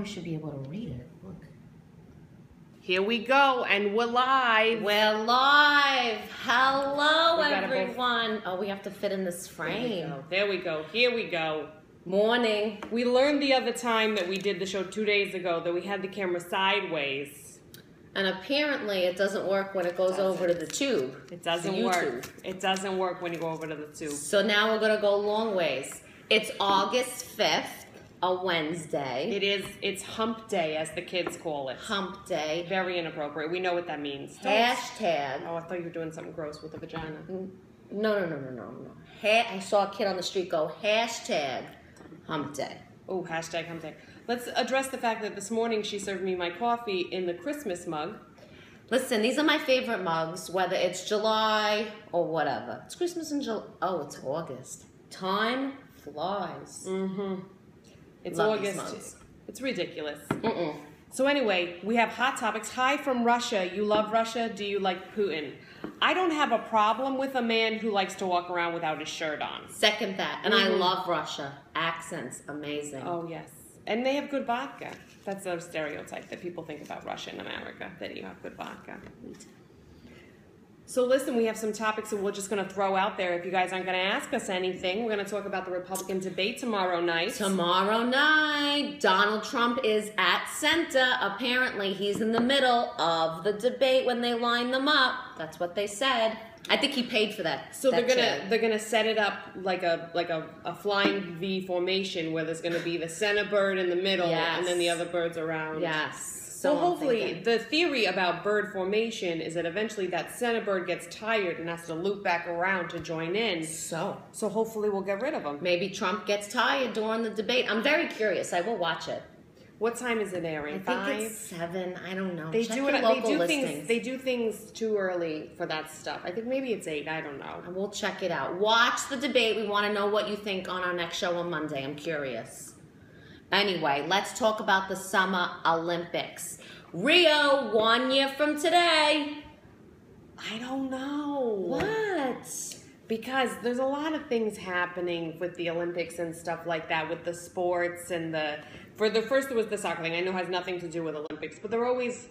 we should be able to read it. Look. Here we go, and we're live. We're live. Hello, everyone. Oh, we have to fit in this frame. There we go. Here we go. Morning. We learned the other time that we did the show 2 days ago that we had the camera sideways. And apparently it doesn't work when it goes over to the tube. It doesn't work. It doesn't work when you go over to the tube. So now we're going to go long ways. It's August 5th, a Wednesday. It is. It's hump day, as the kids call it. Hump day. Very inappropriate. We know what that means. Hashtag. Oh, I thought you were doing something gross with a vagina. No. I saw a kid on the street go, hashtag hump day. Oh, hashtag hump day. Let's address the fact that this morning she served me my coffee in the Christmas mug. Listen, these are my favorite mugs, whether it's July or whatever. It's Christmas in July. Oh, it's August. Time flies. It's Love August. It's ridiculous. So anyway, we have hot topics. Hi from Russia. You love Russia? Do you like Putin? I don't have a problem with a man who likes to walk around without his shirt on. Second that. And I love Russia. Accents, amazing. Oh, yes. And they have good vodka. That's a stereotype that people think about Russia and America, that you have good vodka. So listen, we have some topics that we're just going to throw out there. If you guys aren't going to ask us anything, we're going to talk about the Republican debate tomorrow night. Tomorrow night, Donald Trump is at center. Apparently, he's in the middle of the debate when they line them up. That's what they said. I think he paid for that. So they're gonna set it up like a flying V formation where there's gonna be the center bird in the middle and then the other birds around. Yes. So hopefully, the theory about bird formation is that eventually that center bird gets tired and has to loop back around to join in. So hopefully we'll get rid of him. Maybe Trump gets tired during the debate. I'm very curious. I will watch it. What time is it airing? I think it's 7. I don't know. They Check do your it. local listings. They do things too early for that stuff. I think maybe it's 8. I don't know. We'll check it out. Watch the debate. We want to know what you think on our next show on Monday. I'm curious. Anyway, let's talk about the Summer Olympics. Rio, 1 year from today. I don't know. What? Because there's a lot of things happening with the Olympics and stuff like that, with the sports and first there was the soccer thing. I know it has nothing to do with Olympics, but they're always,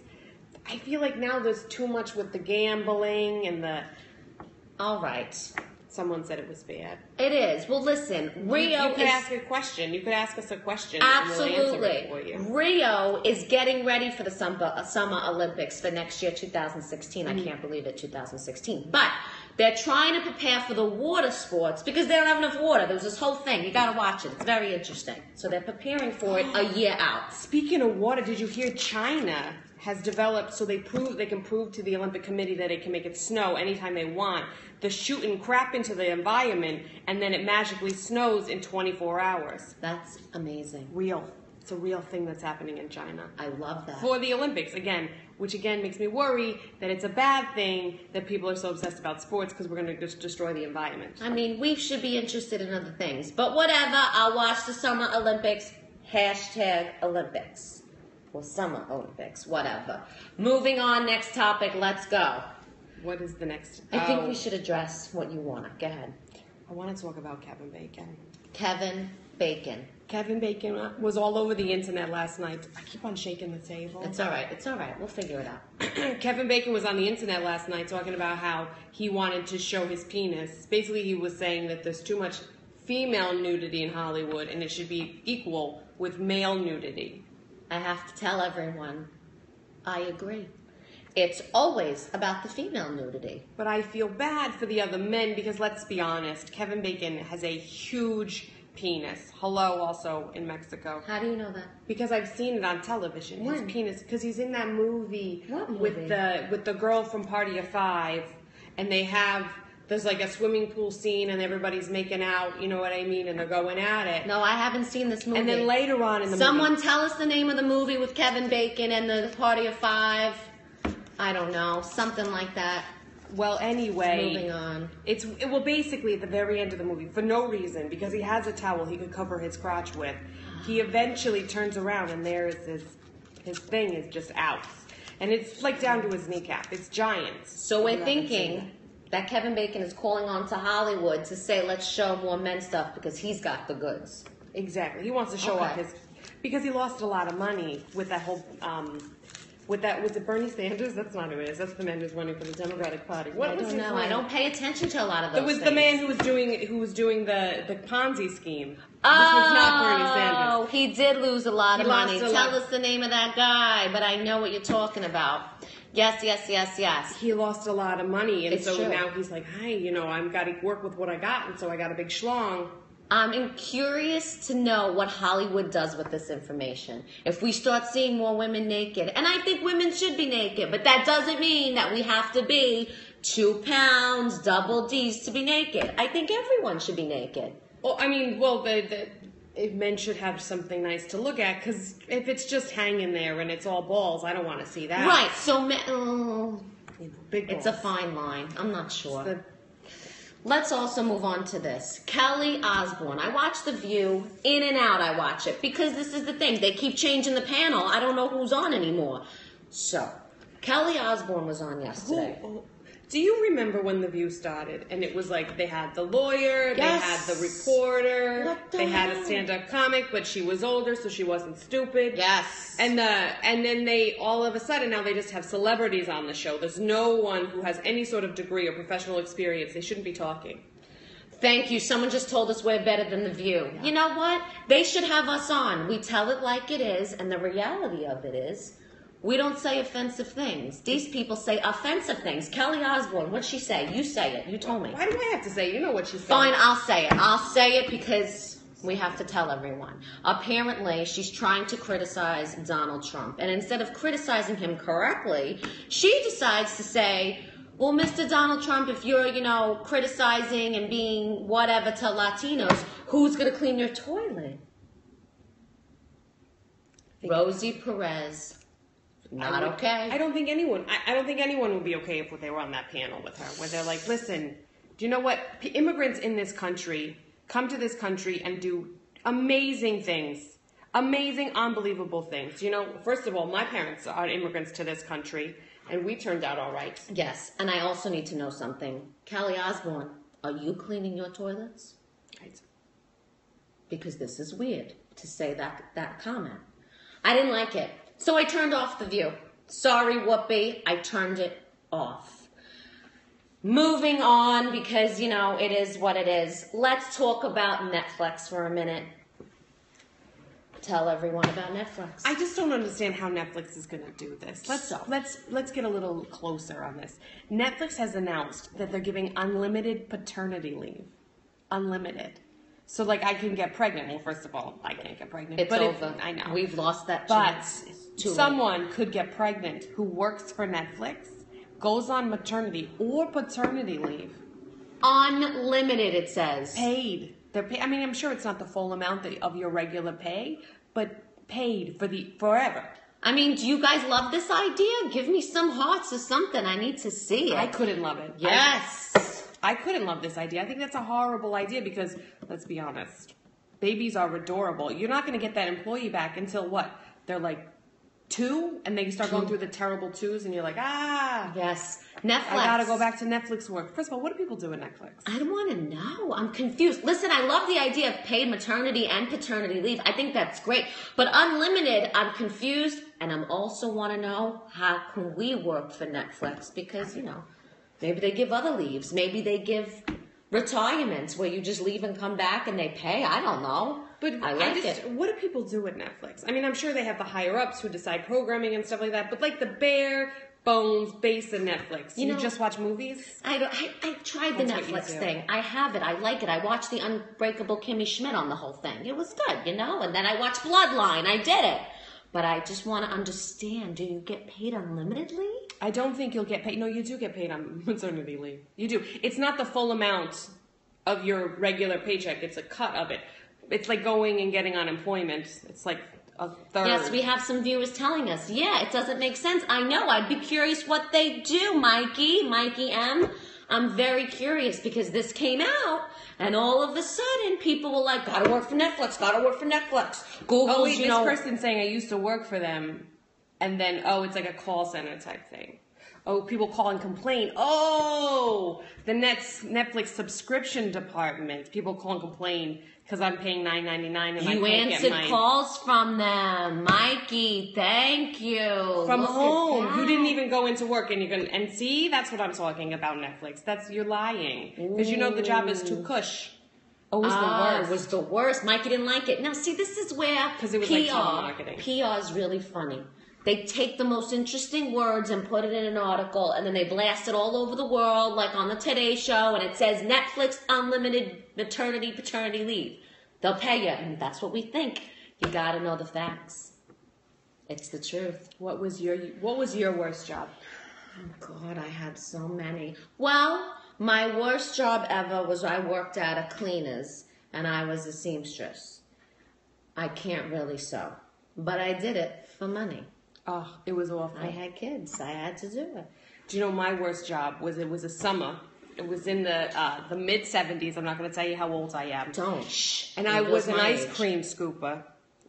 I feel like now there's too much with the gambling and the... All right. Someone said it was bad. It is. Well, listen, Rio You could ask a question. You could ask us a question. Absolutely. And we'll answer it for you. Rio is getting ready for the Summer Olympics for next year, 2016. I can't believe it, 2016. But they're trying to prepare for the water sports because they don't have enough water. There was this whole thing. You got to watch it. It's very interesting. So they're preparing for it a year out. Speaking of water, did you hear China has developed, so they can prove to the Olympic Committee that they can make it snow anytime they want. They're shooting crap into the environment, and then it magically snows in 24 hours. That's amazing. Real. It's a real thing that's happening in China. I love that. For the Olympics, which makes me worry that it's a bad thing that people are so obsessed about sports because we're going to just destroy the environment. I mean, we should be interested in other things. But whatever, I'll watch the Summer Olympics, hashtag Olympics. Or Summer Olympics, whatever. Moving on, next topic, let's go. What is the next? I think we should address what you want to. Go ahead. I want to talk about Kevin Bacon. Kevin Bacon. Kevin Bacon was all over the internet last night. I keep on shaking the table. It's all right. It's all right. We'll figure it out. Kevin Bacon was on the internet last night talking about how he wanted to show his penis. Basically, he was saying that there's too much female nudity in Hollywood and it should be equal with male nudity. I have to tell everyone, I agree. It's always about the female nudity. But I feel bad for the other men because let's be honest, Kevin Bacon has a huge penis. Hello, also in Mexico. How do you know that? Because I've seen it on television. When? His penis, because he's in that movie. What movie? With the girl from Party of Five, and there's like a swimming pool scene and everybody's making out, you know what I mean, and they're going at it. No, I haven't seen this movie. And then later on in the Someone tell us the name of the movie with Kevin Bacon and the Party of Five. I don't know, something like that. Well, anyway. Moving on. Well, basically at the very end of the movie, for no reason, because he has a towel he could cover his crotch with, he eventually turns around and there is his thing is just out. And it's like down to his kneecap. It's giant. So we're thinking that Kevin Bacon is calling on to Hollywood to say, let's show more men stuff because he's got the goods. Exactly. He wants to show off his Because he lost a lot of money with that whole, with it Bernie Sanders? That's not who it is. That's the man who's running for the Democratic Party. What I was don't his know. name? I don't pay attention to a lot of those It was things. the man who was doing the Ponzi scheme. Which was not Bernie Sanders. Oh, he did lose a lot of money. lost a Tell lot. us the name of that guy, but I know what you're talking about. Yes, yes, yes, yes. He lost a lot of money, and It's so true. now he's like, hey, I've got to work with what I got, and so I got a big schlong. I'm curious to know what Hollywood does with this information. If we start seeing more women naked, and I think women should be naked, but that doesn't mean that we have to be 2 pounds, double D's to be naked. I think everyone should be naked. Well, men should have something nice to look at, because if it's just hanging there and it's all balls, I don't want to see that. Right, so Big balls. it's a fine line. I'm not sure. The- Let's also move on to this. Kelly Osbourne. I watch The View. In and out I watch it. Because this is the thing. They keep changing the panel. I don't know who's on anymore. So, Kelly Osbourne was on yesterday. Do you remember when The View started? And it was like they had the lawyer, Yes. they had the reporter, What the they had a hell? stand-up comic, but she was older, so she wasn't stupid. Yes. And then they all of a sudden now they just have celebrities on the show. There's no one who has any sort of degree or professional experience. They shouldn't be talking. Thank you. Someone just told us we're better than The View. You know what? They should have us on. We tell it like it is, and the reality of it is, we don't say offensive things. These people say offensive things. Kelly Osbourne, what'd she say? You say it. You told me. Why do I have to say? You know what she said. Fine, I'll say it. I'll say it because we have to tell everyone. Apparently, she's trying to criticize Donald Trump. And instead of criticizing him correctly, she decides to say, well, Mr. Donald Trump, if you're, criticizing and being whatever to Latinos, who's going to clean your toilet? Rosie Perez. Not okay. I don't think anyone. I don't think anyone would be okay if they were on that panel with her, where they're like, "Listen, do you know what? Immigrants in this country come to this country and do amazing things, amazing, unbelievable things. First of all, my parents are immigrants to this country, and we turned out all right. Yes, and I also need to know something. Kelly Osbourne, are you cleaning your toilets? Right. Because this is weird to say that comment. I didn't like it. So I turned off The View. Sorry, Whoopi, I turned it off. Moving on, because, it is what it is. Let's talk about Netflix for a minute. Tell everyone about Netflix. I just don't understand how Netflix is going to do this. Let's get a little closer on this. Netflix has announced that they're giving unlimited paternity leave. Unlimited. So, I can get pregnant. Well, first of all, I can't get pregnant. It's over. I know. We've lost that But chance. It's too late. someone could get pregnant who works for Netflix, goes on maternity or paternity leave. Unlimited, it says. Paid. They're paid. I mean, I'm sure it's not the full amount of your regular pay, but paid for forever. I mean, do you guys love this idea? Give me some hearts or something. I need to see it. I couldn't love it. Yes. I couldn't love this idea. I think that's a horrible idea because, let's be honest, babies are adorable. You're not going to get that employee back until what? They're 2, and they start going through the terrible 2s, and you're like, Yes. Netflix. I gotta go back to Netflix work. First of all, what do people do at Netflix? I don't want to know. I'm confused. Listen, I love the idea of paid maternity and paternity leave. I think that's great. But unlimited, I'm confused. And I'm also want to know, how can we work for Netflix? Because, maybe they give other leaves. Maybe they give retirements where you just leave and come back and they pay. I don't know. But I like it. What do people do at Netflix? I mean, I'm sure they have the higher-ups who decide programming and stuff like that. But the bare bones base of Netflix, you just watch movies? I tried the That's what you Netflix do. thing. I have it. I like it. I watched the Unbreakable Kimmy Schmidt on the whole thing. It was good, And then I watched Bloodline. I did it. But I just want to understand, do you get paid unlimitedly? I don't think you'll get paid. No, you do get paid on maternity leave. You do. It's not the full amount of your regular paycheck. It's a cut of it. It's like going and getting unemployment. It's like a third. Yes, we have some viewers telling us, it doesn't make sense. I know. I'd be curious what they do, Mikey M. I'm very curious because this came out and all of a sudden people were like, gotta work for Netflix. Google, Oh, wait, this person's saying I used to work for them. And then, it's like a call center type thing. Oh, people call and complain. Oh, the Netflix subscription department. People call and complain because I'm paying $9.99 and I You can't answered get mine. calls from them. Mikey, thank you. From Look at home. that. You didn't even go into work and you're going to, and see, that's what I'm talking about Netflix. You're lying. Because you know the job is too cush. It was the worst. It was the worst. Mikey didn't like it. Now, see, this is where 'Cause it was PR, like telemarketing. PR is really funny. They take the most interesting words and put it in an article, and then they blast it all over the world, like on the Today Show, and it says Netflix unlimited maternity paternity leave. They'll pay you, and that's what we think. You got to know the facts. It's the truth. What was your worst job? Oh, God, I had so many. Well, my worst job ever was I worked at a cleaner's, and I was a seamstress. I can't really sew, but I did it for money. Oh, it was awful. I had kids. I had to do it. Do you know my worst job was? It was a summer. It was in the mid 70s. I'm not going to tell you how old I am. Don't. Shh. And I was an my ice age. cream scooper,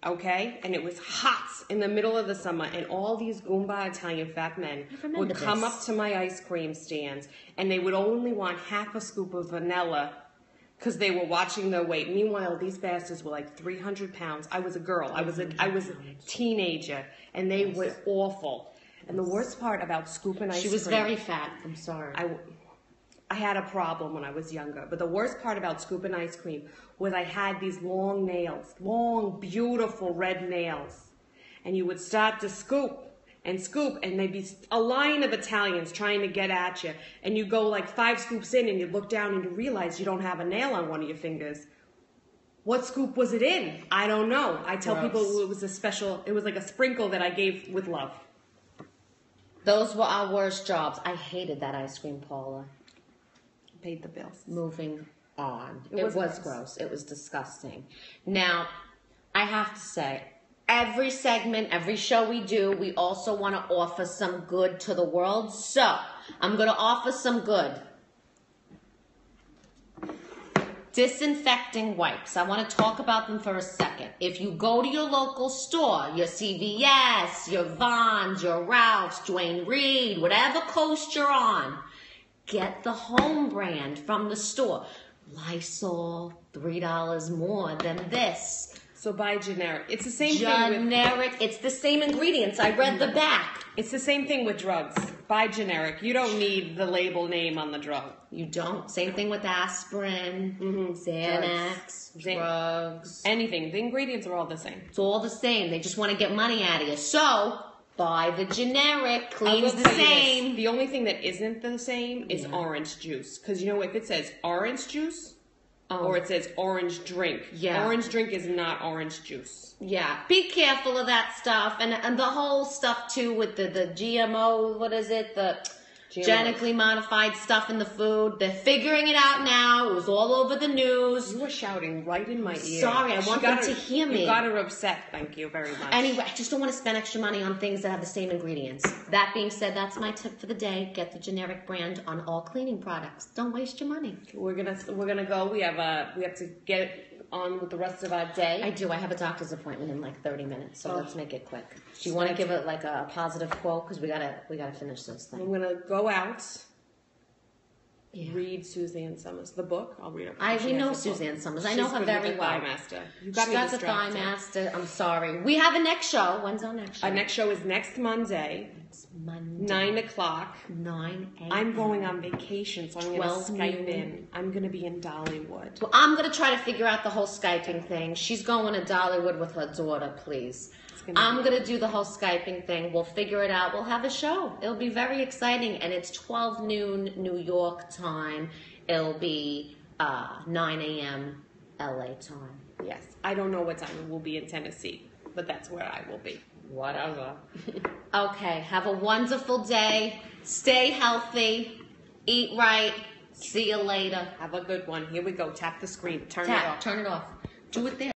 okay? And it was hot in the middle of the summer, and all these Goomba Italian fat men would come this. up to my ice cream stands, and they would only want half a scoop of vanilla because they were watching their weight. Meanwhile, these bastards were like 300 pounds. I was a girl. I was a teenager, and they were awful. And the worst part about scooping ice cream... She was very fat. I'm sorry. I had a problem when I was younger, but the worst part about scooping ice cream was I had these long nails, long, beautiful red nails. And you would start to scoop, and there'd be a line of Italians trying to get at you. And you go like 5 scoops in, and you look down and you realize you don't have a nail on one of your fingers. What scoop was it in? I don't know. I tell people it was it was like a sprinkle that I gave with love. Those were our worst jobs. I hated that ice cream parlor. Paid the bills. Moving on. It was was gross. It was disgusting. Now, I have to say, every segment, every show we do, we also want to offer some good to the world. So, I'm going to offer some good. Disinfecting wipes. I want to talk about them for a second. If you go to your local store, your CVS, your Vons, your Ralph's, Duane Reade, whatever coast you're on, get the home brand from the store. Lysol, $3 more than this. So buy generic. It's the same thing with... Generic. It's the same ingredients. I read the back. It's the same thing with drugs. Buy generic. You don't need the label name on the drug. You don't. Same thing with aspirin, Xanax, drugs. Anything. The ingredients are all the same. It's all the same. They just want to get money out of you. So, buy the generic. I Cleans will the tell you this. same. The only thing that isn't the same is orange juice. Because you know, if it says orange juice or it says orange drink, orange drink is not orange juice. Yeah, be careful of that stuff. And the whole stuff, too, with the GMO, what is it? The genetically modified stuff in the food. They're figuring it out now. It was all over the news. You were shouting right in my ear. Sorry, I want them to hear me. You got her upset. Thank you very much. Anyway, I just don't want to spend extra money on things that have the same ingredients. That being said, that's my tip for the day. Get the generic brand on all cleaning products. Don't waste your money. We're gonna go. We have to get on with the rest of our day. I do. I have a doctor's appointment in like 30 minutes, so let's make it quick. Do you want to give it like a positive quote? Because we gotta finish this thing. I'm gonna go out. Read Suzanne Summers, the book. I'll read it. We know Suzanne Summers. I know her very well. Master. You She's got the Thigh Master. I'm sorry. We have a next show. When's our next show? Our next show is next Monday. It's Monday. 9 o'clock. 9 a.m. I'm going on vacation, so I'm going to Skype in. I'm going to be in Dollywood. Well, I'm going to try to figure out the whole Skyping thing. She's going to Dollywood with her daughter, please. I'm going to do the whole Skyping thing. We'll figure it out. We'll have a show. It'll be very exciting. And it's 12 noon New York time. It'll be 9 a.m. LA time. Yes. I don't know what time we'll be in Tennessee, but that's where I will be. Whatever. Okay. Have a wonderful day. Stay healthy. Eat right. See you later. Have a good one. Here we go. Tap the screen. Turn it Tap. off. Turn it off. Do it there.